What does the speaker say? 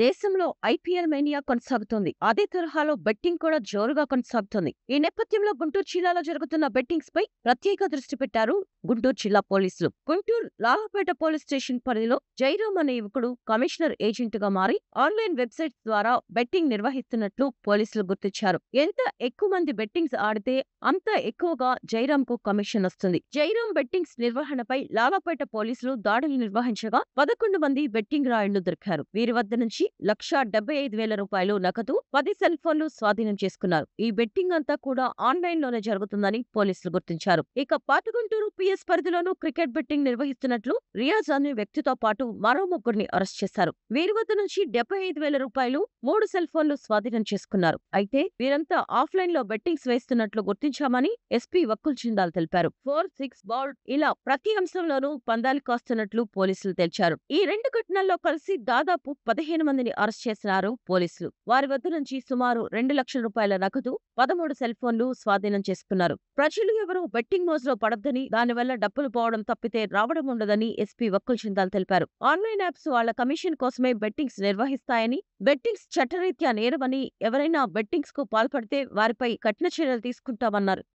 దేశంలో IPL mania కొనసాగుతోంది. అదే తరహాలో బెట్టింగ్ కూడా జోరుగా కొనసాగుతోంది. ఈ నేపథ్యంలో గుంటూరు జిల్లాలో జరుగుతున్న బెట్టింగ్స్ పై ప్రత్యేక దృష్టి పెట్టారు గుంటూరు జిల్లా పోలీసులు. గుంటూరు లాలపేట పోలీస్ స్టేషన్ పరిధిలో జైరాం అనే యువకుడు కమిషనర్ ఏజెంట్ గా మారి ఆన్లైన్ వెబ్సైట్స్ ద్వారా బెట్టింగ్ నిర్వహిస్తున్నట్లు పోలీసులు గుర్తించారు. ఎంత ఎక్కువ మంది బెట్టింగ్స్ ఆడితే అంత ఎక్కువగా జైరాంకు కమిషన్ వస్తుంది. జైరాం బెట్టింగ్స్ నిర్వహణపై లాలపేట పోలీసులు దాడులు నిర్వహించగా 11 మంది బెట్టింగ్ రాయుళ్లు దొరికారు. వీరి వద్ద నుంచి రూ. 1,75,000 నగదు, 10 సెల్ ఫోన్లు స్వాధీనం చేసుకున్నారు. ఈ బెట్టింగ్ అంతా కూడా ఆన్లైన్ లోనే జరుగుతుందని పోలీసులు గుర్తించారు. ఇక పాతగుంటూరు పిఎస్ పరిధిలోనూ క్రికెట్ బెట్టింగ్ నిర్వహిస్తున్నట్లు రియాజ్ అనే వ్యక్తితో పాటు మరో ముగ్గురిని అరెస్ట్ చేశారు. వీరి వద్ద నుంచి రూ. 75,000, 3 సెల్ ఫోన్లు స్వాధీనం చేసుకున్నారు. అయితే వీరంతా ఆఫ్లైన్ లో బెట్టింగ్స్ వేస్తున్నట్లు గుర్తించామని ఎస్పీ వక్కుల్ జిందాల్ తెలిపారు. 4, 6 బాల్ ఇలా ప్రతి అంశంలోనూ పందాలు కాస్తున్నట్లు పోలీసులు తేల్చారు. ఈ రెండు ఘటనల్లో కలిసి దాదాపు 15 మందిని అరెస్ట్ చేసినారు పోలీసులు. వారి వద్ద నుంచి సుమారు రూ. 2,00,000 నగదు, 13 సెల్ ఫోన్లు స్వాధీనం చేసుకున్నారు. ప్రజలు ఎవరూ బెట్టింగ్ మోజులో పడొద్దని, దానివల్ల డబ్బులు పోవడం తప్పితే రావడం ఉండదని ఎస్పీ వక్కుల్ జిందాల్ తెలిపారు. ఆన్లైన్ యాప్స్ వాళ్ల కమిషన్ కోసమే బెట్టింగ్స్ నిర్వహిస్తాయని, బెట్టింగ్స్ చట్టరీత్యా నేరమని, ఎవరైనా బెట్టింగ్స్ కు పాల్పడితే వారిపై కఠిన చర్యలు తీసుకుంటామన్నారు.